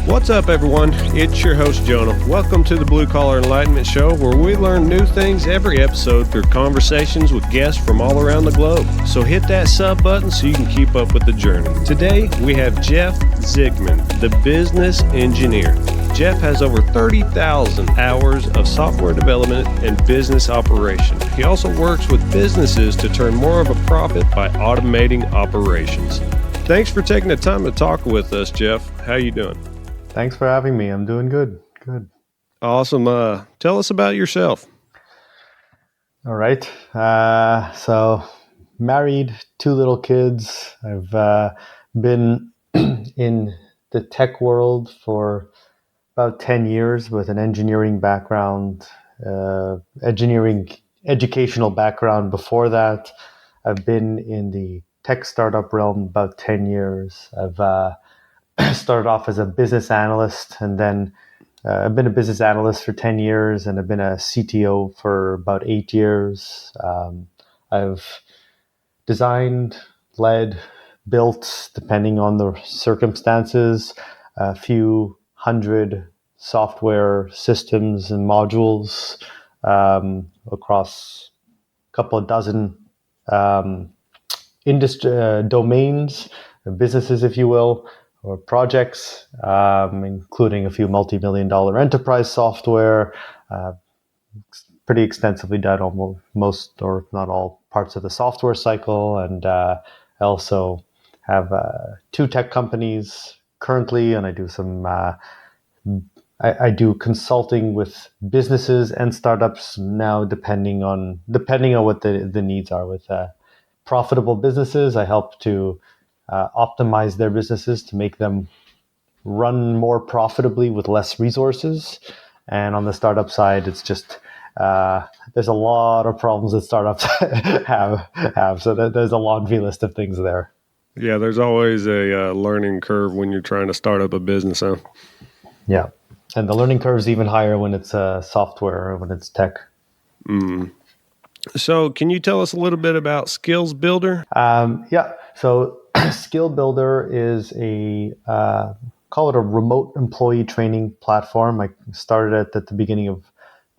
What's up, everyone? It's your host, Jonah. Welcome to the Blue Collar Enlightenment Show, where we learn new things every episode through conversations with guests from all around the globe. So hit that sub button so you can keep up with the journey. Today, we have Jeff Zigman, the business engineer. Jeff has over 30,000 hours of software development and business operation. He also works with businesses to turn more of a profit by automating operations. Thanks for taking the time to talk with us, Jeff. How you doing? Thanks for having me. I'm doing good. Good. Awesome. Tell us about yourself. All right. So married, 2 little kids. I've been in the tech world for about 10 years with an engineering background, educational background before that. I've been in the tech startup realm about 10 years. I've started off as a business analyst, and then I've been a business analyst for 10 years, and I've been a CTO for about 8 years. I've designed, led, built, depending on the circumstances, a few hundred software systems and modules across a couple of dozen industry domains, businesses, if you will, or projects, including a few multi-million-dollar enterprise software. Pretty extensively done almost most, or if not all, parts of the software cycle. And I also have 2 tech companies currently, and I do some I do consulting with businesses and startups now, depending on what the needs are. With profitable businesses, I help to optimize their businesses to make them run more profitably with less resources. And on the startup side, it's just there's a lot of problems that startups have. So there's a laundry list of things there. Yeah, there's always a learning curve when you're trying to start up a business, huh? Yeah, and the learning curve is even higher when it's software or when it's tech. So can you tell us a little bit about Skills Builder? Yeah, so Skill Builder is call it a remote employee training platform. I started it at the beginning of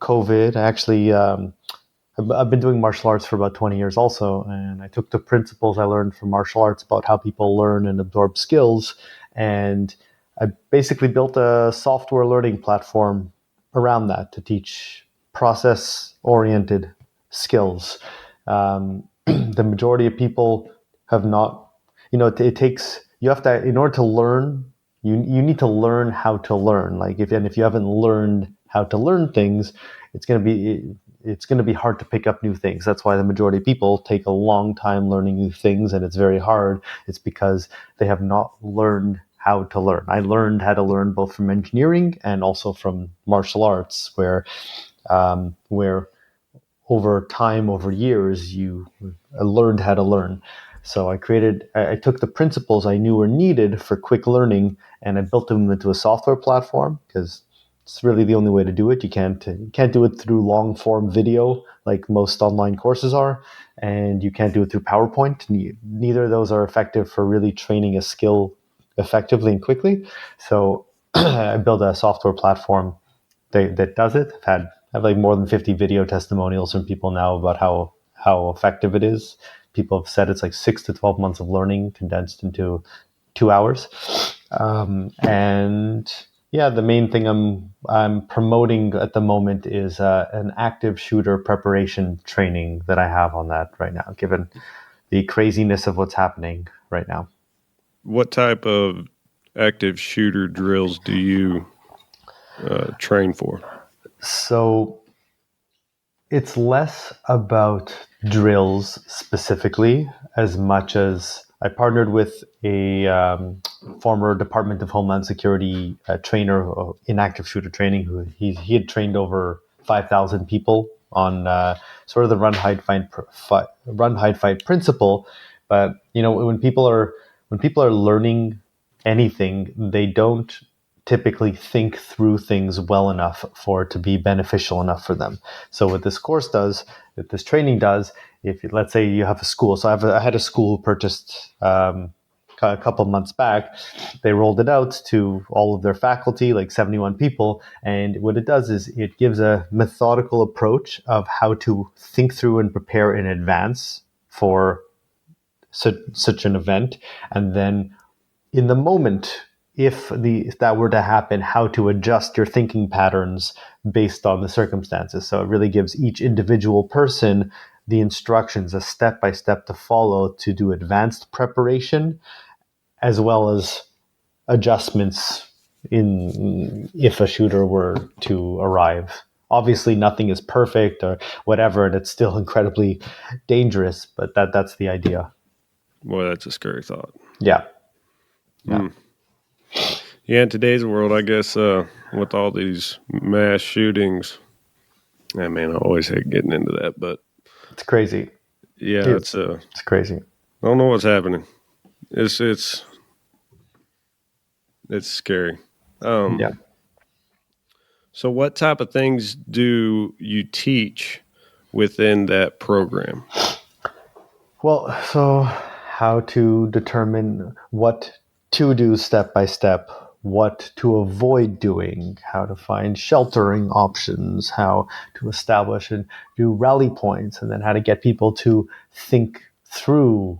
COVID. Actually, I've been doing martial arts for about 20 years also, and I took the principles I learned from martial arts about how people learn and absorb skills, and I basically built a software learning platform around that to teach process-oriented skills. The majority of people have not, it takes, you have to, in order to learn, you need to learn how to learn. Like if you haven't learned how to learn things, it's going to be hard to pick up new things. That's why the majority of people take a long time learning new things, and it's very hard. It's because they have not learned how to learn. I learned how to learn both from engineering and also from martial arts, where over time, over years, you learned how to learn. So I took the principles I knew were needed for quick learning, and I built them into a software platform, because it's really the only way to do it. You can't do it through long form video like most online courses are, and you can't do it through PowerPoint. Neither of those are effective for really training a skill effectively and quickly. So I built a software platform that does it. I have like more than 50 video testimonials from people now about how effective it is. People have said it's like 6 to 12 months of learning condensed into 2 hours. And yeah, the main thing I'm promoting at the moment is an active shooter preparation training that I have on that right now, given the craziness of what's happening right now. What type of active shooter drills do you train for? So it's less about drills specifically as much as I partnered with a former Department of Homeland Security trainer in active shooter training. Who he had trained over 5,000 people on sort of the run, hide, fight principle. But when people are learning anything, they don't typically think through things well enough for it to be beneficial enough for them. So what this course does, what this training does, let's say you have a school. So I had a school who purchased a a couple months back. They rolled it out to all of their faculty, like 71 people. And what it does is it gives a methodical approach of how to think through and prepare in advance for such an event. And then in the moment, if that were to happen, how to adjust your thinking patterns based on the circumstances. So it really gives each individual person the instructions, a step by step to follow to do advanced preparation, as well as adjustments in if a shooter were to arrive. Obviously, nothing is perfect or whatever, and it's still incredibly dangerous. But that's the idea. Boy, that's a scary thought. Yeah. Yeah, in today's world, I guess with all these mass shootings, I mean, I always hate getting into that, but it's crazy. Yeah, it's crazy. I don't know what's happening. It's scary. Yeah. So, what type of things do you teach within that program? Well, so how to determine what to do step by step, what to avoid doing, how to find sheltering options, how to establish and do rally points, and then how to get people to think through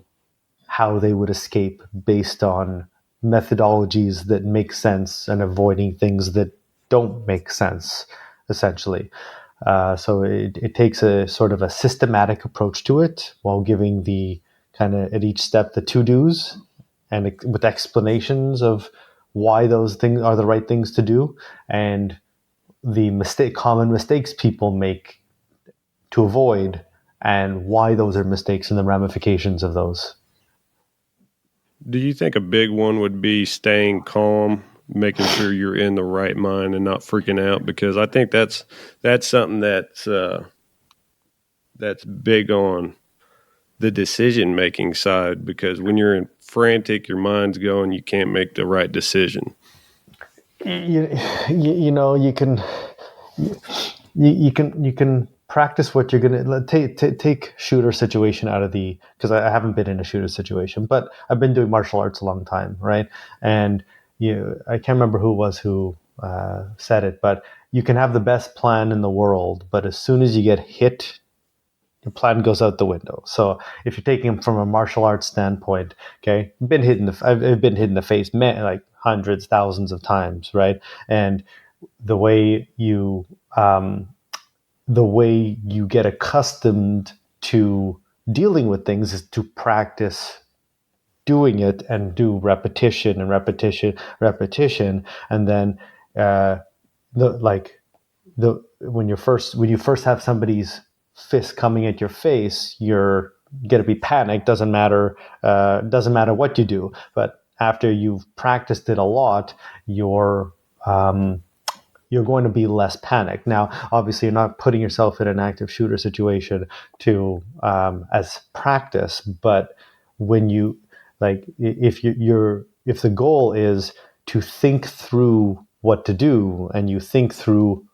how they would escape based on methodologies that make sense and avoiding things that don't make sense, essentially. So it takes a sort of a systematic approach to it while giving the kind of at each step the to-dos and with explanations of why those things are the right things to do and the common mistakes people make to avoid and why those are mistakes and the ramifications of those. Do you think a big one would be staying calm, making sure you're in the right mind and not freaking out? Because I think that's something that's big on the decision-making side, because when you're frantic, your mind's going, you can't make the right decision. You know, you can practice what you're going to take shooter situation out of because I haven't been in a shooter situation, but I've been doing martial arts a long time, right? And I can't remember who said it, but you can have the best plan in the world, but as soon as you get hit, your plan goes out the window. So if you're taking it from a martial arts standpoint, okay, I've been hit in the face, like hundreds, thousands of times, right? And the way you get accustomed to dealing with things is to practice doing it and do repetition and repetition, and then when you first have somebody's fist coming at your face, you're gonna be panicked. Doesn't matter what you do. But after you've practiced it a lot, you're going to be less panicked. Now, obviously, you're not putting yourself in an active shooter situation to as practice, but when you if the goal is to think through what to do and you think through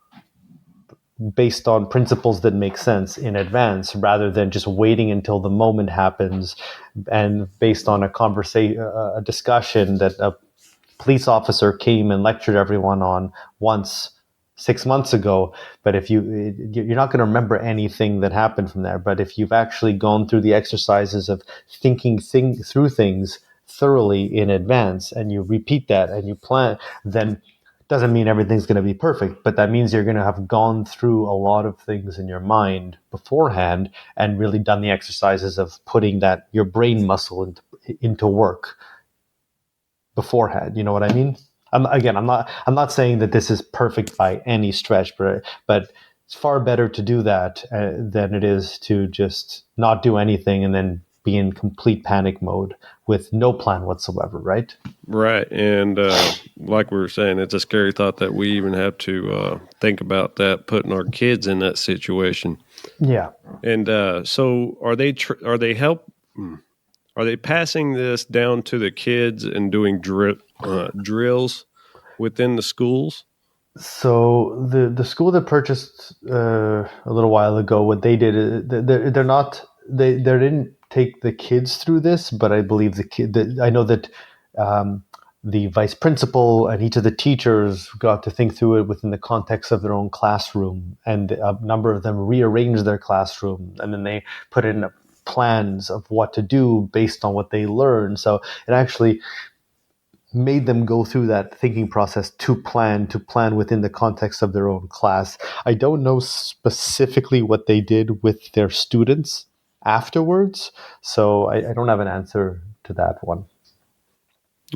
based on principles that make sense in advance rather than just waiting until the moment happens and based on a discussion that a police officer came and lectured everyone on once 6 months ago. But if you're not going to remember anything that happened from there. But if you've actually gone through the exercises of thinking through things thoroughly in advance and you repeat that and you plan, then doesn't mean everything's going to be perfect, but that means you're going to have gone through a lot of things in your mind beforehand and really done the exercises of putting your brain muscle into work beforehand. You know what I mean? I'm not saying that this is perfect by any stretch, but it's far better to do that than it is to just not do anything and then be in complete panic mode with no plan whatsoever, right? Right. And like we were saying, it's a scary thought that we even have to think about that, putting our kids in that situation. Yeah. And so are they passing this down to the kids and doing drills within the schools? So the school that purchased a little while ago, what they did is they didn't take the kids through this, but I believe I know that the vice principal and each of the teachers got to think through it within the context of their own classroom, and a number of them rearranged their classroom, and then they put in plans of what to do based on what they learned. So it actually made them go through that thinking process to plan within the context of their own class. I don't know specifically what they did with their students afterwards, so I don't have an answer to that one.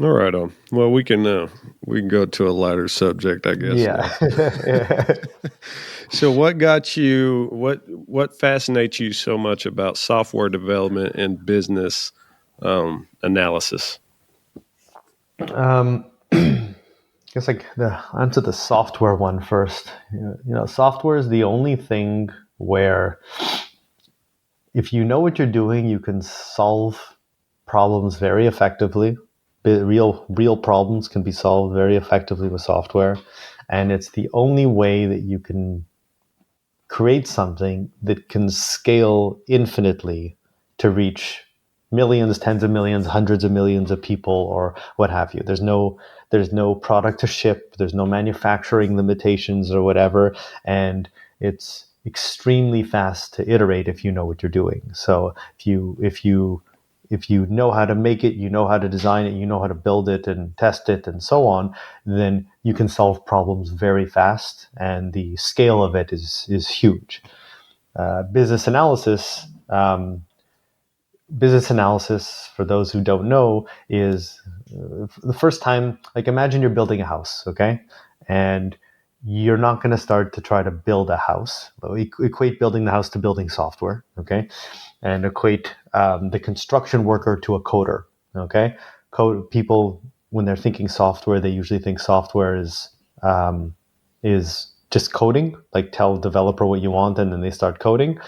All right, well, we can go to a lighter subject, I guess. Yeah. So, what fascinates you so much about software development and business analysis? I guess the answer the software one first. Software is the only thing where if you know what you're doing, you can solve problems very effectively. Real problems can be solved very effectively with software, and it's the only way that you can create something that can scale infinitely to reach millions, tens of millions, hundreds of millions of people, or what have you. There's no product to ship. There's no manufacturing limitations or whatever, and it's extremely fast to iterate if you know what you're doing. So if you know how to make it, you know how to design it, you know how to build it and test it and so on, then you can solve problems very fast, and the scale of it is huge. Business analysis. Business analysis, for those who don't know, is the first time, like imagine you're building a house, okay? And you're not going to start to try to build a house. Equate building the house to building software, okay? And equate the construction worker to a coder, okay? People, when they're thinking software, they usually think software is just coding, like tell the developer what you want and then they start coding.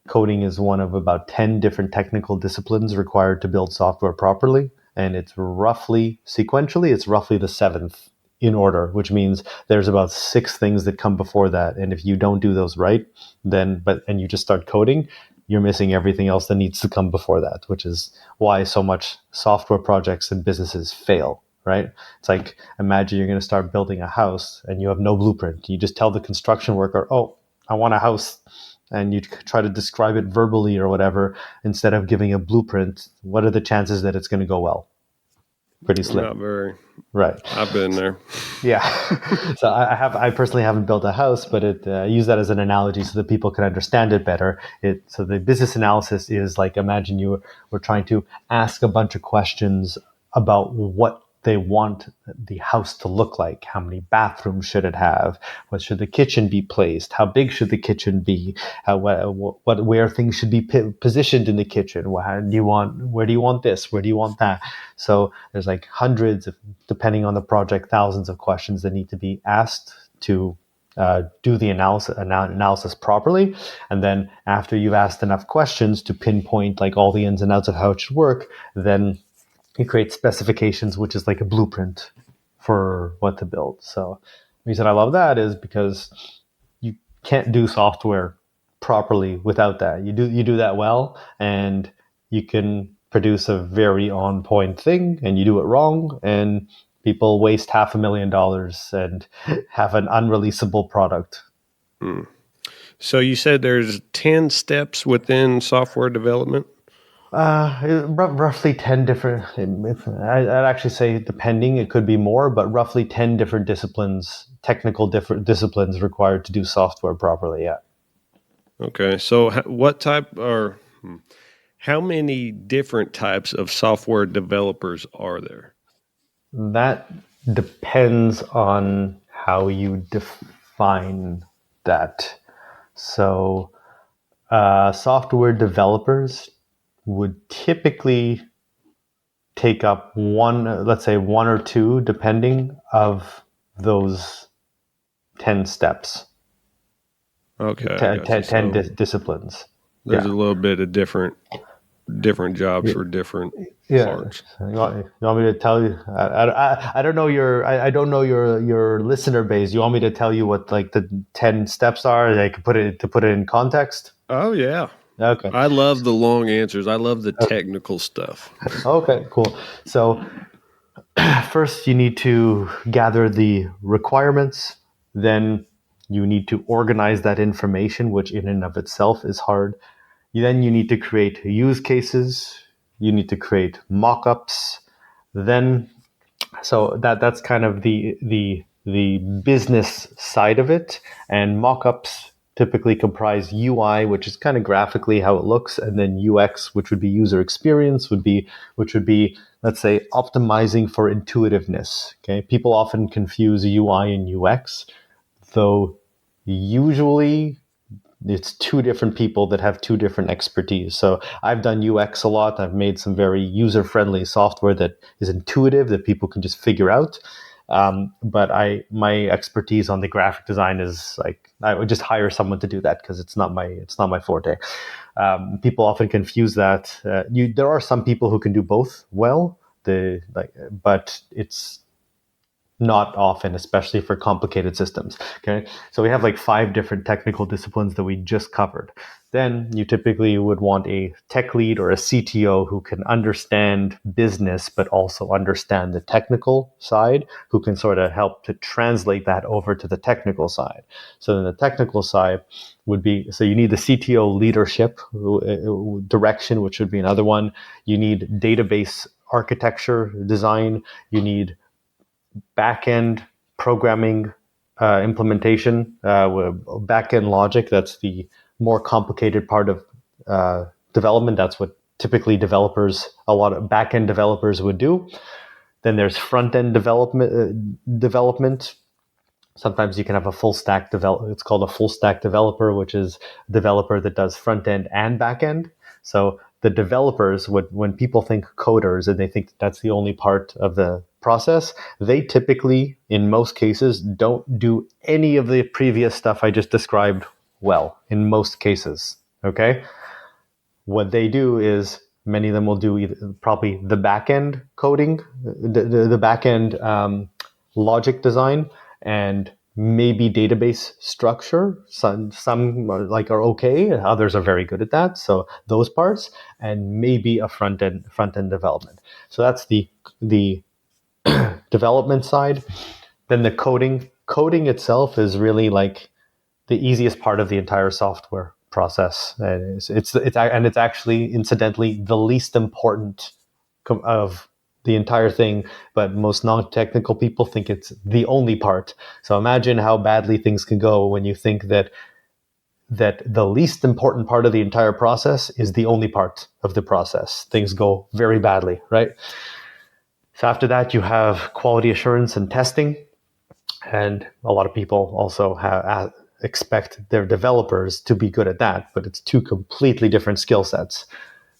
Coding is one of about 10 different technical disciplines required to build software properly. And it's roughly the seventh in order, which means there's about 6 things that come before that. And if you don't do those right, and you just start coding, you're missing everything else that needs to come before that, which is why so much software projects and businesses fail, right? It's like, imagine you're going to start building a house and you have no blueprint. You just tell the construction worker, oh, I want a house. And you try to describe it verbally or whatever, instead of giving a blueprint. What are the chances that it's going to go well? Pretty slim. Not very. Right. I've been there. Yeah. So I personally haven't built a house, but I use that as an analogy so that people can understand it better. So the business analysis is like, imagine you were trying to ask a bunch of questions about what they want the house to look like. How many bathrooms should it have? What should the kitchen be placed? How big should the kitchen be? Where things should be positioned in the kitchen? Where do you want this? Where do you want that? So there's like hundreds of, depending on the project, thousands of questions that need to be asked to do the analysis properly. And then after you've asked enough questions to pinpoint like all the ins and outs of how it should work, then you create specifications, which is like a blueprint for what to build. So the reason I love that is because you can't do software properly without that. You do that well, and you can produce a very on point thing, and you do it wrong, and people waste $500,000 and have an unreleasable product. So you said there's 10 steps within software development? Roughly 10 different, I'd actually say depending, it could be more, but roughly 10 different disciplines, different disciplines required to do software properly, yeah. Okay, so how many different types of software developers are there? That depends on how you define that. So software developers would typically take up let's say one or two, depending of those 10 steps. Okay. 10 disciplines. There's a little bit of different jobs for different parts. You want me to tell you? I don't know I don't know your listener base. You want me to tell you what like the 10 steps are? I could put it in context. Oh yeah. Okay. I love the long answers. I love the technical stuff. Okay, cool. So first you need to gather the requirements, then you need to organize that information, which in and of itself is hard. Then you need to create use cases, you need to create mock-ups, then so that's kind of the business side of it. And mock-ups typically comprise UI, which is kind of graphically how it looks, and then UX, which would be user experience, which would be, let's say, optimizing for intuitiveness. Okay, people often confuse UI and UX, though usually it's two different people that have two different expertise. So I've done UX a lot. I've made some very user-friendly software that is intuitive, that people can just figure out. But my expertise on the graphic design is like I would just hire someone to do that because it's not my forte. People often confuse that. There are some people who can do both well. But it's not often, especially for complicated systems. Okay, so we have like 5 different technical disciplines that we just covered. Then you typically would want a tech lead or a CTO who can understand business but also understand the technical side, who can sort of help to translate that over to the technical side. So then the technical side would be, so you need the CTO leadership direction, which would be another one. You need database architecture design. You need back-end programming implementation, back-end logic. That's the more complicated part of development. That's what typically a lot of back-end developers would do. Then there's front-end development. Sometimes you can have a full stack It's called a full stack developer, which is a developer that does front end and back end. So the developers, when people think coders and they think that's the only part of the process, they typically, in most cases, don't do any of the previous stuff I just described well, in most cases. Okay? What they do is many of them will do probably the back end coding, the back end logic design, and maybe database structure. Some are okay, others are very good at that. So those parts, and maybe a front end development. So that's the development side. Then the coding itself is really like the easiest part of the entire software process. And it's actually incidentally the least important of the entire thing, but most non-technical people think it's the only part. So imagine how badly things can go when you think that the least important part of the entire process is the only part of the process. Things go very badly, right? So after that, you have quality assurance and testing. And a lot of people also expect their developers to be good at that, but it's two completely different skill sets.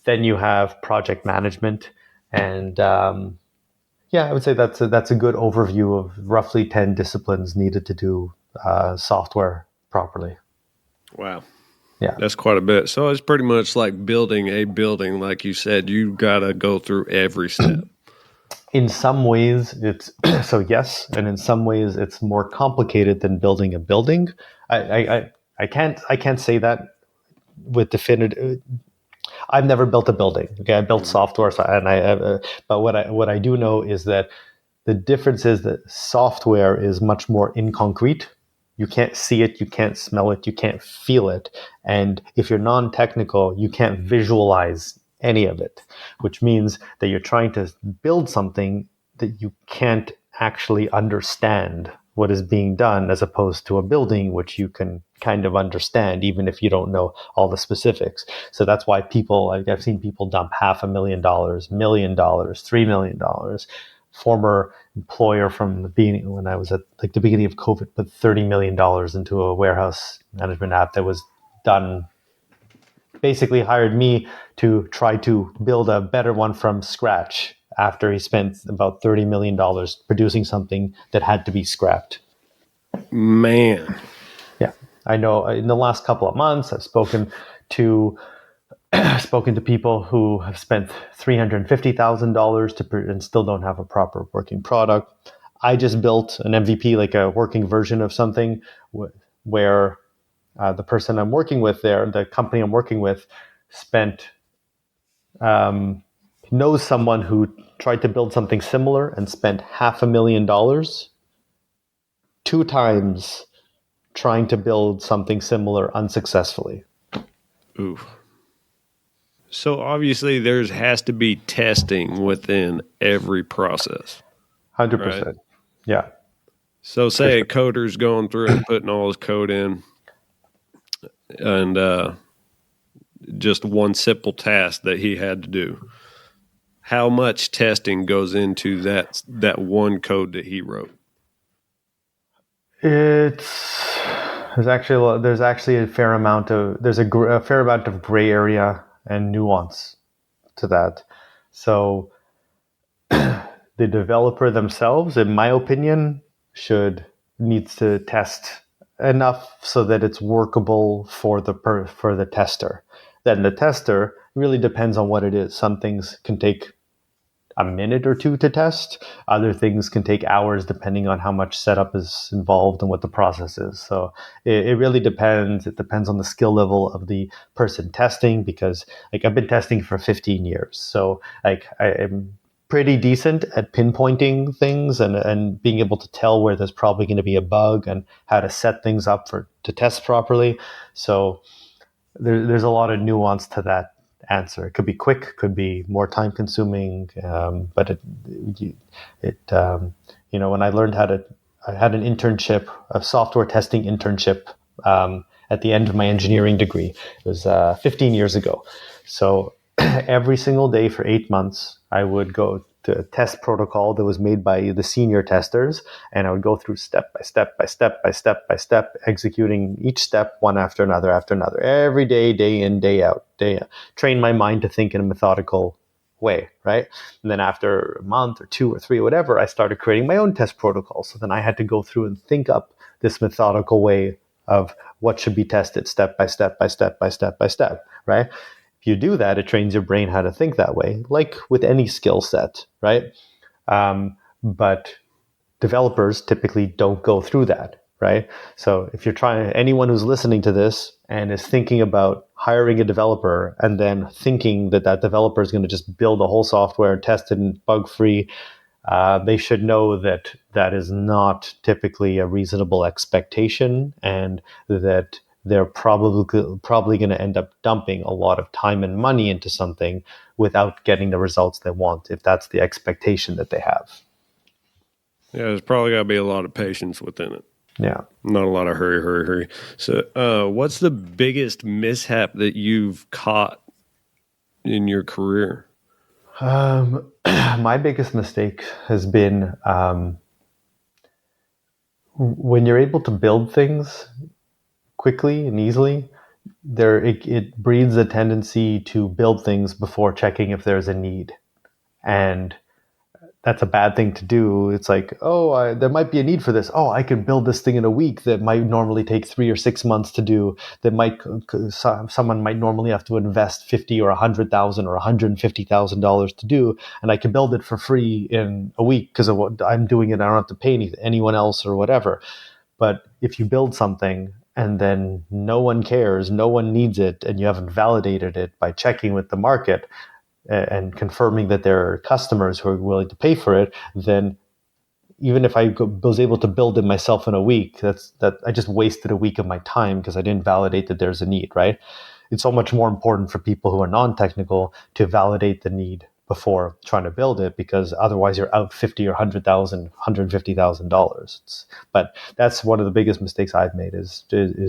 Then you have project management, and I would say that's a good overview of roughly 10 disciplines needed to do software properly. Wow. Yeah. That's quite a bit. So it's pretty much like building a building. Like you said, you got to go through every step. In some ways, it's so yes, and in some ways, it's more complicated than building a building. I can't say that with definitive. I've never built a building. Okay, I built software, but what I do know is that the difference is that software is much more inconcrete. You can't see it, you can't smell it, you can't feel it, and if you're non-technical, you can't visualize any of it, which means that you're trying to build something that you can't actually understand what is being done, as opposed to a building which you can kind of understand even if you don't know all the specifics. So that's why I've seen people dump $500,000, $1 million, $3 million. Former employer from the beginning, when I was at like the beginning of COVID, put $30 million into a warehouse management app that was done, basically hired me to try to build a better one from scratch after he spent about $30 million producing something that had to be scrapped. Man. Yeah. I know in the last couple of months, I've spoken to people who have spent $350,000 and still don't have a proper working product. I just built an MVP, like a working version of something where the person I'm working with the company I'm working with, knows someone who tried to build something similar and spent $500,000 two times trying to build something similar unsuccessfully. Ooh. So obviously has to be testing within every process. 100%. Right? Yeah. So say a coder's going through and putting all his code in and just one simple task that he had to do. How much testing goes into that one code that he wrote? There's actually a fair amount of gray area and nuance to that. So the developer themselves, in my opinion, needs to test enough so that it's workable for the tester. Then the tester really depends on what it is. Some things can take a minute or two to test. Other things can take hours depending on how much setup is involved and what the process is. So it really depends. It depends on the skill level of the person testing, because I've been testing for 15 years. So I am pretty decent at pinpointing things and being able to tell where there's probably going to be a bug and how to set things up to test properly. So there's a lot of nuance to that answer. It could be quick, could be more time consuming, but when I learned I had an internship, a software testing internship at the end of my engineering degree. It was 15 years ago. So every single day for 8 months, I would go to a test protocol that was made by the senior testers, and I would go through step by step, executing each step one after another, every day, day in, day out, train my mind to think in a methodical way, right? And then after a month or 2 or 3 or whatever, I started creating my own test protocol. So then I had to go through and think up this methodical way of what should be tested step by step, right? If you do that, it trains your brain how to think that way, like with any skill set, right? But developers typically don't go through that, right? So if anyone who's listening to this and is thinking about hiring a developer and then thinking that developer is going to just build a whole software, test it and bug free, they should know that is not typically a reasonable expectation, and that they're probably going to end up dumping a lot of time and money into something without getting the results they want, if that's the expectation that they have. Yeah, there's probably got to be a lot of patience within it. Yeah. Not a lot of hurry. So what's the biggest mishap that you've caught in your career? My biggest mistake has been when you're able to build things quickly and easily, it breeds a tendency to build things before checking if there's a need. And that's a bad thing to do. It's like, there might be a need for this. Oh, I could build this thing in a week that might normally take 3 or 6 months to do. Someone might normally have to invest $50,000 or $100,000 or $150,000 to do, and I can build it for free in a week because of what I'm doing it. I don't have to pay anyone else or whatever. But if you build something and then no one cares, no one needs it, and you haven't validated it by checking with the market and confirming that there are customers who are willing to pay for it, then even if I was able to build it myself in a week, I just wasted a week of my time because I didn't validate that there's a need, right? It's so much more important for people who are non-technical to validate the need before trying to build it, because otherwise you're out $50,000 or $100,000, $150,000. But that's one of the biggest mistakes I've made is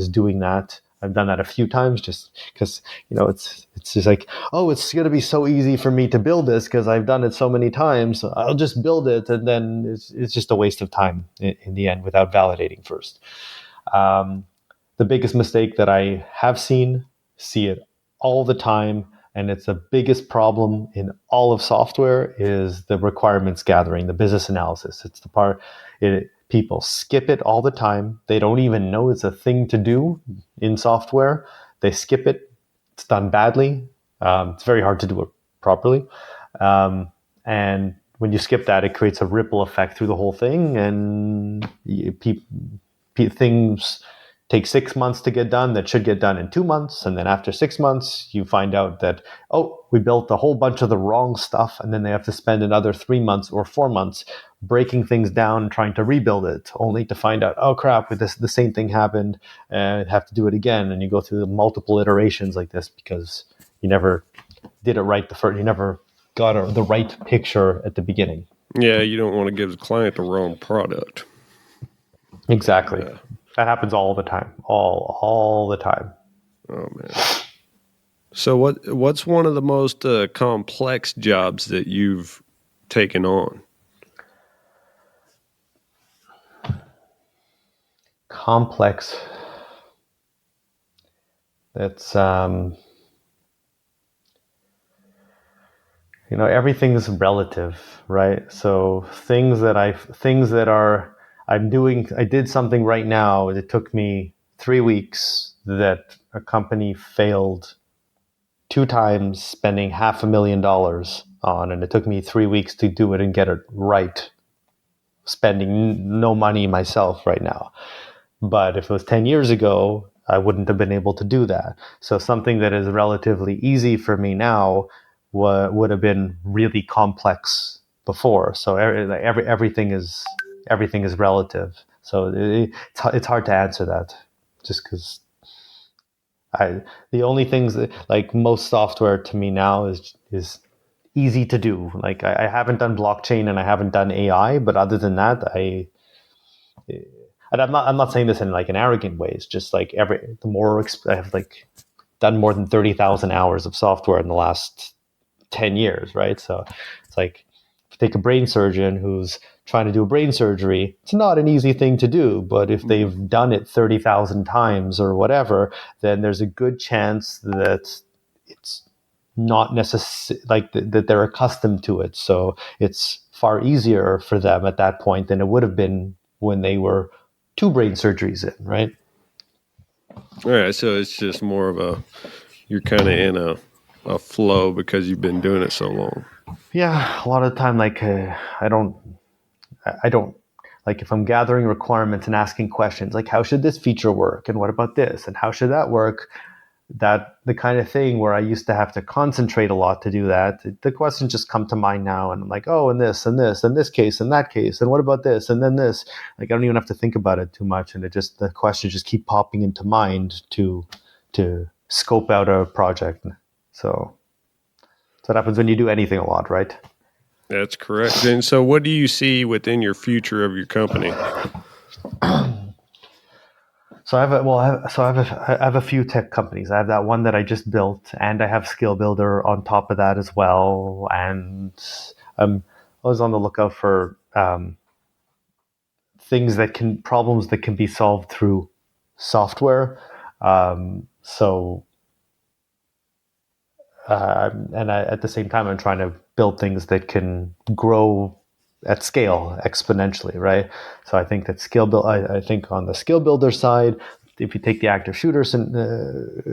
doing that. I've done that a few times just because, it's just like, it's going to be so easy for me to build this because I've done it so many times. So I'll just build it. And then it's just a waste of time in the end without validating first. The biggest mistake that I have see it all the time, and it's the biggest problem in all of software, is the requirements gathering, the business analysis. It's the part people skip it all the time. They don't even know it's a thing to do in software. They skip it. It's done badly. It's very hard to do it properly. And when you skip that, it creates a ripple effect through the whole thing, and things takes 6 months to get done that should get done in 2 months. And then after 6 months, you find out that, oh, we built a whole bunch of the wrong stuff. And then they have to spend another 3 months or 4 months breaking things down and trying to rebuild it, only to find out, oh crap, with this, the same thing happened and have to do it again. And you go through the multiple iterations like this because you never did it right the first, you never got the right picture at the beginning. Yeah, you don't want to give the client the wrong product. Exactly. Yeah. That happens all the time. All the time. Oh man. So what's one of the most complex jobs that you've taken on? Complex. That's everything is relative, right? So I did something right now. It took me 3 weeks that a company failed 2 times, spending $500,000 on, and it took me 3 weeks to do it and get it right, spending no money myself right now. But if it was 10 years ago, I wouldn't have been able to do that. So something that is relatively easy for me now would have been really complex before. So everything is relative. So it's hard to answer that, just because the only things that, like, most software to me now is easy to do. Like I haven't done blockchain and I haven't done AI, but other than that, and I'm not saying this in like an arrogant way. It's just like I have like done more than 30,000 hours of software in the last 10 years, right? So it's like, if you take a brain surgeon who's trying to do a brain surgery, it's not an easy thing to do, but if they've done it 30,000 times or whatever, then there's a good chance that it's not necessary, like that they're accustomed to it. So it's far easier for them at that point than it would have been when they were 2 brain surgeries in, right? All right, so it's just more of you're kind of in a flow because you've been doing it so long. Yeah, a lot of the time, like I don't like, if I'm gathering requirements and asking questions, like how should this feature work, and what about this, and how should that work? That the kind of thing where I used to have to concentrate a lot to do that. The questions just come to mind now, and I'm like, oh, and this, and this, and this case, and that case, and what about this, and then this. Like I don't even have to think about it too much, and the questions just keep popping into mind to scope out a project. So that happens when you do anything a lot, right? That's correct. And so, what do you see within your future of your company? So I have a few tech companies. I have that one that I just built, and I have Skill Builder on top of that as well. And I'm always on the lookout for problems that can be solved through software. And at the same time, I'm trying to build things that can grow at scale exponentially, right? So I think that I think on the Skill Builder side, if you take the active shooters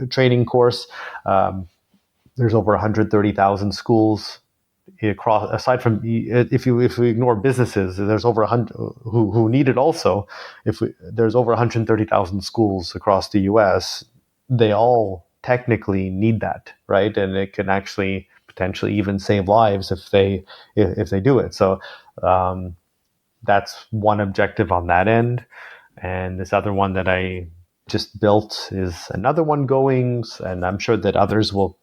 training course, there's over 130,000 schools across. Aside from, if we ignore businesses, there's over 100 who need it also. There's over 130,000 schools across the U.S., they all technically need that, right? And it can actually potentially even save lives if they do it. So that's one objective on that end. And this other one that I just built is another one going, and I'm sure that others will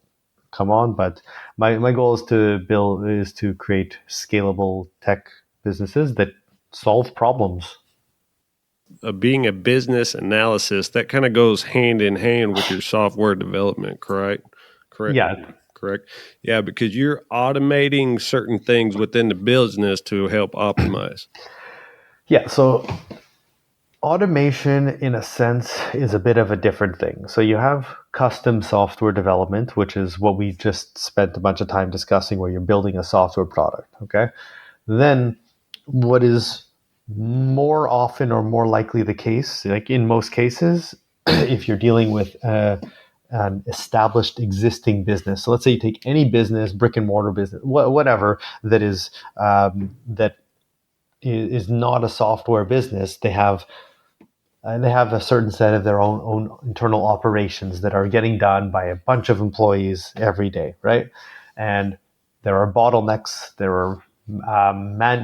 come on. But my goal is to create scalable tech businesses that solve problems. Being a business analyst, that kind of goes hand in hand with your software development, correct? Yeah. Correct. Yeah, because you're automating certain things within the business to help optimize. Yeah, so automation, in a sense, is a bit of a different thing. So you have custom software development, which is what we just spent a bunch of time discussing, where you're building a software product, okay? Then what is more often or more likely the case, like in most cases, if you're dealing with an established existing business. So let's say you take any business, brick and mortar business, whatever, that is not a software business. They have they have a certain set of their own internal operations that are getting done by a bunch of employees every day, right? And there are bottlenecks. There are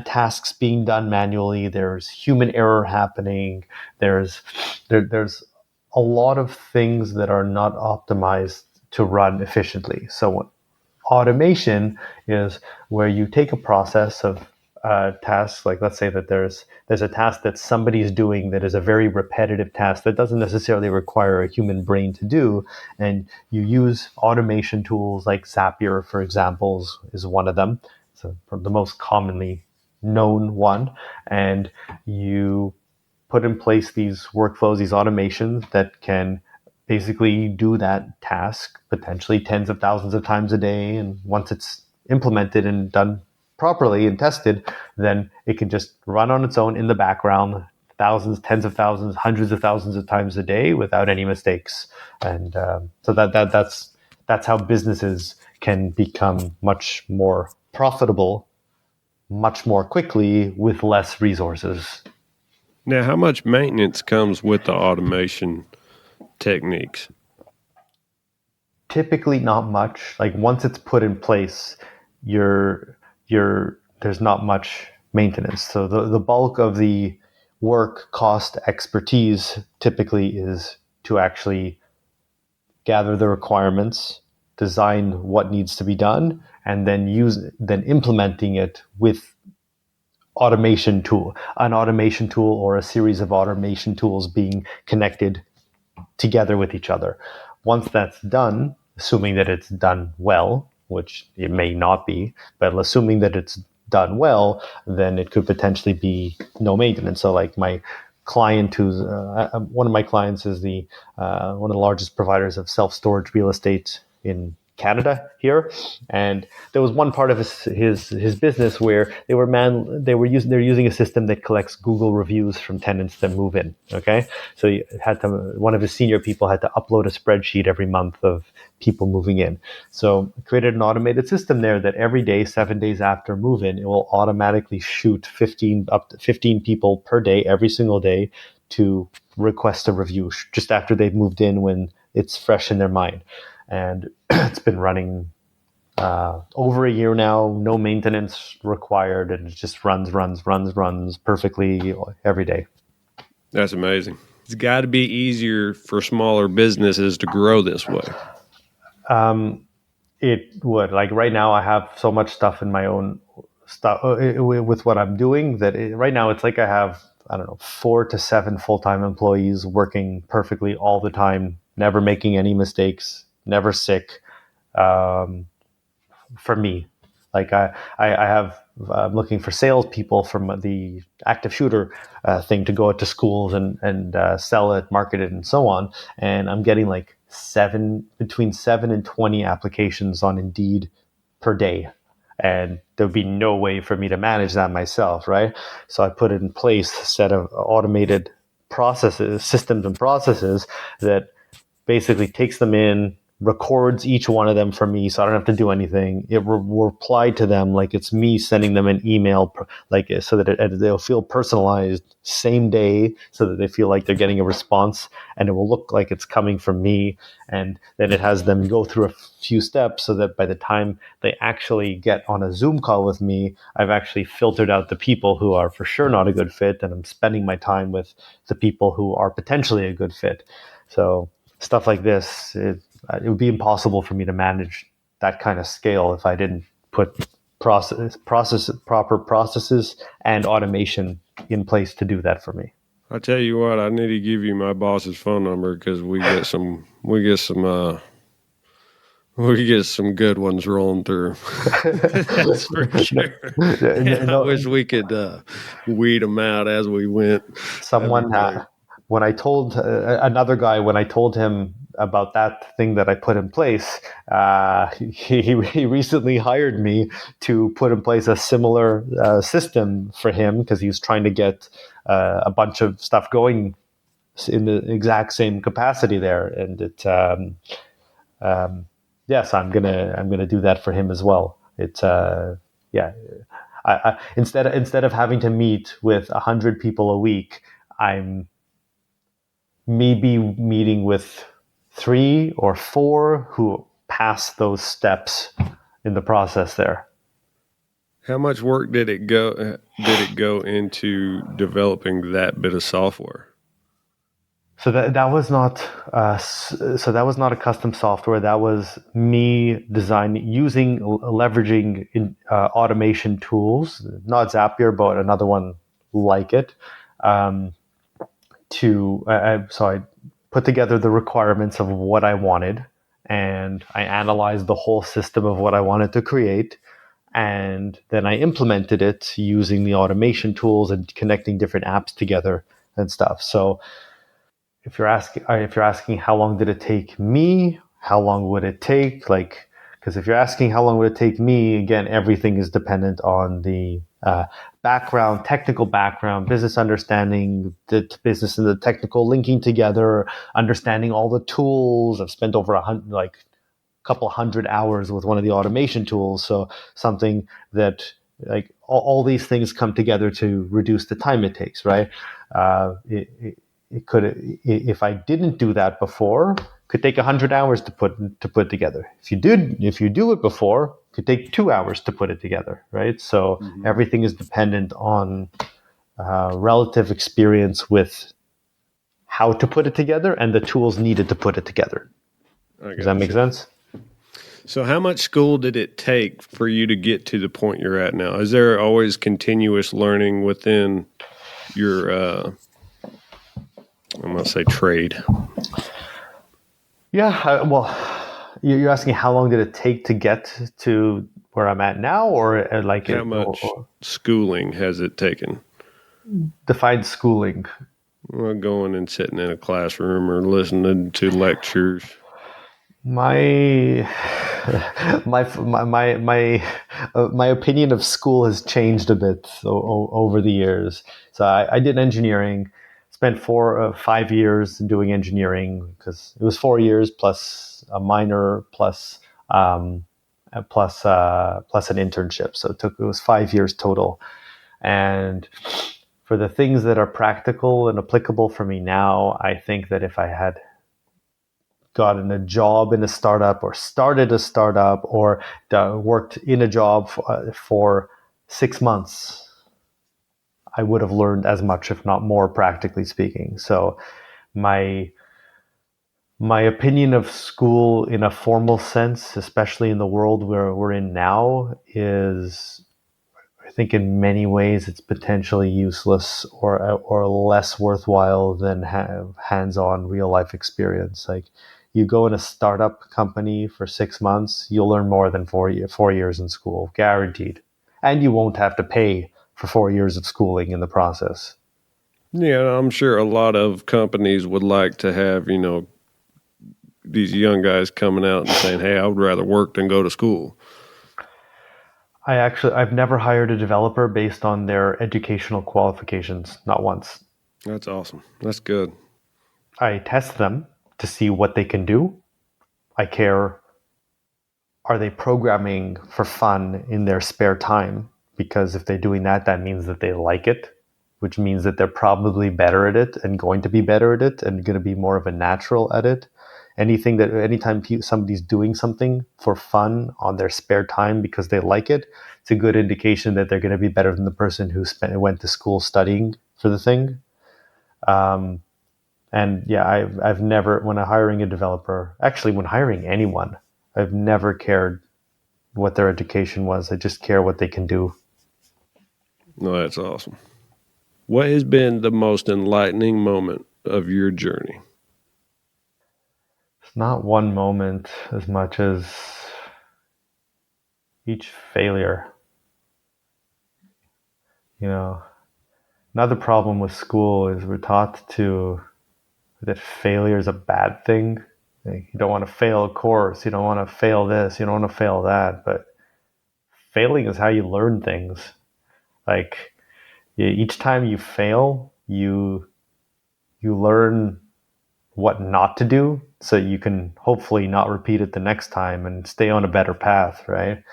tasks being done manually. There's human error happening. There's a lot of things that are not optimized to run efficiently. So automation is where you take a process of tasks, like let's say that there's a task that somebody is doing that is a very repetitive task that doesn't necessarily require a human brain to do, and you use automation tools like Zapier, for example, is one of them. So the most commonly known one, and you put in place these workflows, these automations that can basically do that task potentially tens of thousands of times a day. And once it's implemented and done properly and tested, then it can just run on its own in the background, thousands, tens of thousands, hundreds of thousands of times a day without any mistakes. And so that's how businesses can become much more profitable much more quickly with less resources. Now, how much maintenance comes with the automation techniques? Typically not much. Like once it's put in place, you're there's not much maintenance. So the bulk of the work, cost, expertise typically is to actually gather the requirements, design what needs to be done, and then implementing it with an automation tool or a series of automation tools being connected together with each other. Once that's done, assuming that it's done well, which it may not be, but assuming that it's done well, then it could potentially be no maintenance. So like my client who's one of my clients is the one of the largest providers of self-storage real estate in Canada here, and there was one part of his business where they're using a system that collects Google reviews from tenants that move in. Okay, so one of his senior people had to upload a spreadsheet every month of people moving in. So I created an automated system there that every day, 7 days after move in, it will automatically shoot up to 15 people per day every single day to request a review just after they've moved in when it's fresh in their mind. And it's been running over a year now, no maintenance required, and it just runs perfectly every day. That's amazing. It's got to be easier for smaller businesses to grow this way. It would. Like right now, I have so much stuff in my own stuff with what I'm doing that right now it's like I have, I don't know, 4 to 7 full-time employees working perfectly all the time, never making any mistakes, never sick. For me, like I have, I'm looking for salespeople from the active shooter thing to go out to schools and sell it, market it, and so on. And I'm getting like between 7 and 20 applications on Indeed per day. And there'd be no way for me to manage that myself, right? So I put in place a set of automated systems and processes that basically takes them in, records each one of them for me, so I don't have to do anything. It will reply to them like it's me sending them an email, like so that they'll feel personalized same day, so that they feel like they're getting a response, and it will look like it's coming from me. And then it has them go through a few steps, so that by the time they actually get on a Zoom call with me, I've actually filtered out the people who are for sure not a good fit, and I'm spending my time with the people who are potentially a good fit. So stuff like this, it would be impossible for me to manage that kind of scale if I didn't put proper processes and automation in place to do that for me. I tell you what, I need to give you my boss's phone number because we get some good ones rolling through. That's for sure. I wish we could weed them out as we went. When I told another guy, when I told him about that thing that I put in place, he recently hired me to put in place a similar system for him because he was trying to get a bunch of stuff going in the exact same capacity there. And yes, I'm gonna do that for him as well. It's instead of having to meet with 100 people a week, I'm maybe meeting with 3 or 4 who pass those steps in the process there. How much work did it go into developing that bit of software? So that was not a custom software. That was me leveraging automation tools, not Zapier, but another one like it. So I put together the requirements of what I wanted, and I analyzed the whole system of what I wanted to create, and then I implemented it using the automation tools and connecting different apps together and stuff. So if you're asking how long did it take me, how long would it take, because if you're asking how long would it take me, again, everything is dependent on the technical background, business understanding, the business and the technical linking together, understanding all the tools. I've spent over a couple hundred hours with one of the automation tools, so something that all these things come together to reduce the time it takes, right? It could, if I didn't do that before, could take 100 hours to put together. If you do it before, could take 2 hours to put it together, right? So everything is dependent on relative experience with how to put it together and the tools needed to put it together. Does that make sense? So how much school did it take for you to get to the point you're at now? Is there always continuous learning within your I'm going to say trade? Yeah, well, you're asking how long did it take to get to where I'm at now, or how much schooling has it taken? Define schooling. Well, going and sitting in a classroom or listening to lectures. My opinion of school has changed a bit over the years. So I did engineering, spent 5 years doing engineering, because it was 4 years plus a minor plus an internship. So it was 5 years total. And for the things that are practical and applicable for me now, I think that if I had gotten a job in a startup or started a startup or worked in a job for 6 months, I would have learned as much, if not more, practically speaking. So my opinion of school in a formal sense, especially in the world where we're in now, is, I think in many ways it's potentially useless or less worthwhile than have hands-on real life experience. Like, you go in a startup company for 6 months, you'll learn more than 4 years in school, guaranteed. And you won't have to pay for 4 years of schooling in the process. Yeah, I'm sure a lot of companies would like to have, these young guys coming out and saying, hey, I would rather work than go to school. I've never hired a developer based on their educational qualifications, not once. That's awesome. That's good. I test them to see what they can do. I care, are they programming for fun in their spare time? Because if they're doing that, that means that they like it, which means that they're probably better at it and going to be better at it and going to be more of a natural at it. Anytime somebody's doing something for fun on their spare time because they like it, it's a good indication that they're going to be better than the person who went to school studying for the thing. And yeah, I've never, when hiring a developer, actually when hiring anyone, I've never cared what their education was. I just care what they can do. No, that's awesome. What has been the most enlightening moment of your journey? It's not one moment as much as each failure. Another problem with school is we're taught that failure is a bad thing. You don't want to fail a course. You don't want to fail this. You don't want to fail that. But failing is how you learn things. Like, each time you fail, you learn what not to do, so you can hopefully not repeat it the next time and stay on a better path, right?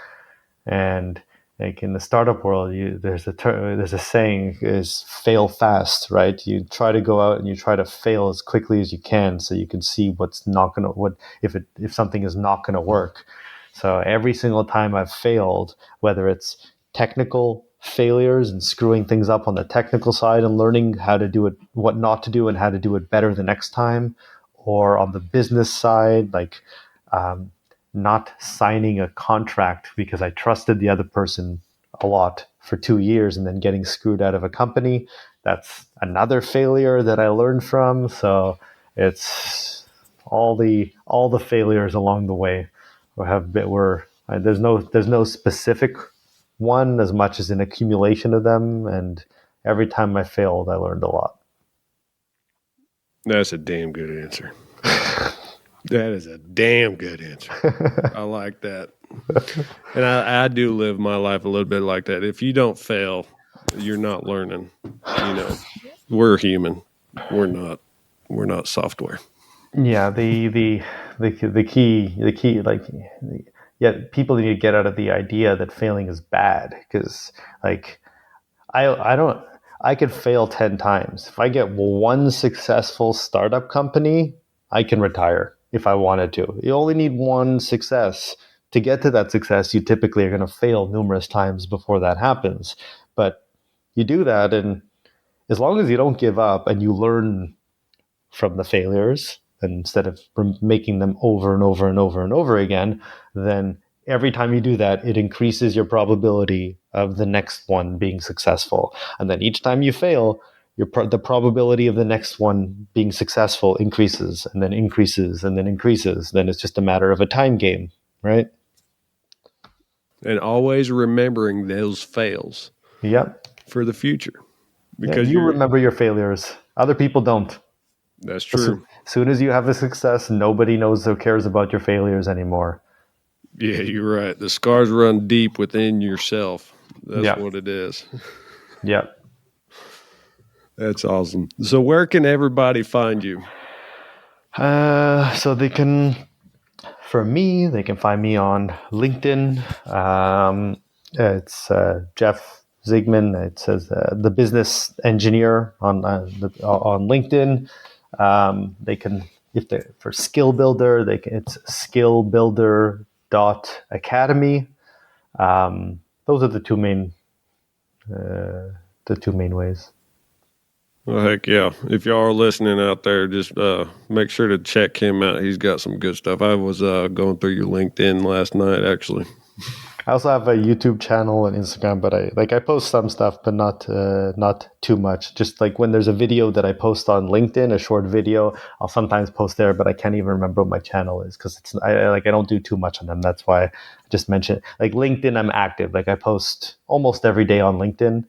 And like in the startup world, there's a saying is fail fast, right? You try to go out and you try to fail as quickly as you can, so you can see if something is not gonna work. So every single time I've failed, whether it's technical failures and screwing things up on the technical side and learning how to do it, what not to do, and how to do it better the next time, or on the business side, like not signing a contract because I trusted the other person a lot for 2 years and then getting screwed out of a company. That's another failure that I learned from. So it's all the failures along the way there's no specific one as much as an accumulation of them, and every time I failed I learned a lot. That's a damn good answer. That is a damn good answer. I like that. And I do live my life a little bit like that. If you don't fail, you're not learning. We're human. We're not software. Yeah, the key, like, yeah, people need to get out of the idea that failing is bad, because like I could fail 10 times. If I get one successful startup company, I can retire if I wanted to. You only need one success. To get to that success, you typically are going to fail numerous times before that happens. But you do that, and as long as you don't give up and you learn from the failures, and instead of making them over and over and over and over again, then every time you do that, it increases your probability of the next one being successful. And then each time you fail, the probability of the next one being successful increases and then increases and then increases. Then it's just a matter of a time game, right? And always remembering those fails. Yep. For the future. Because you remember your failures. Other people don't. That's true. As soon as you have a success, nobody knows or cares about your failures anymore. Yeah, you're right. The scars run deep within yourself. That's what it is. Yeah. That's awesome. So where can everybody find you? So they can find me on LinkedIn. It's Jeff Zigman. It says the business engineer on LinkedIn. They can, for skill builder, it's skillbuilder.academy. Those are the two main ways. Well, heck yeah. If y'all are listening out there, just make sure to check him out. He's got some good stuff. I was going through your LinkedIn last night, actually. I also have a YouTube channel and Instagram, but I post some stuff, but not too much. Just like when there's a video that I post on LinkedIn, a short video, I'll sometimes post there, but I can't even remember what my channel is because I don't do too much on them. That's why I just mentioned, like, LinkedIn, I'm active. Like, I post almost every day on LinkedIn,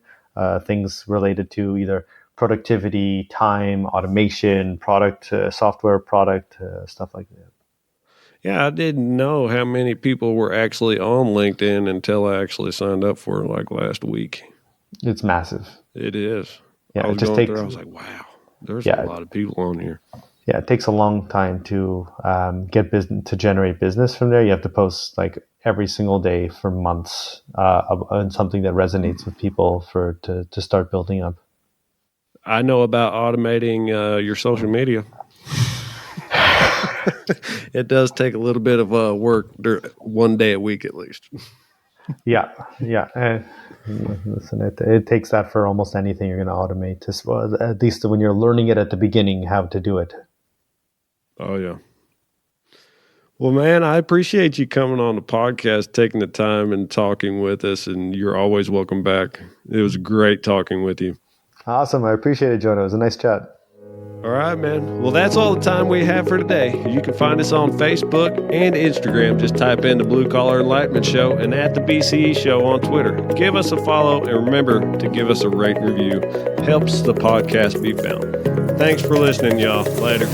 things related to either productivity, time, automation, product, software product, stuff like that. Yeah, I didn't know how many people were actually on LinkedIn until I actually signed up for it like last week. It's massive. It is. Yeah, I was going through, I was like, wow, there's a lot of people on here. Yeah, it takes a long time to get business, to generate business from there. You have to post like every single day for months on something that resonates with people to start building up. I know about automating your social media. It does take a little bit of work one day a week at least. Yeah. Listen, it takes that for almost anything you're going to automate. At least when you're learning it at the beginning, how to do it. Oh, yeah. Well, man, I appreciate you coming on the podcast, taking the time and talking with us, and you're always welcome back. It was great talking with you. Awesome. I appreciate it, Jonah. It was a nice chat. All right, man. Well, that's all the time we have for today. You can find us on Facebook and Instagram. Just type in the Blue Collar Enlightenment Show and at the BCE Show on Twitter. Give us a follow and remember to give us a rate and review. Helps the podcast be found. Thanks for listening, y'all. Later.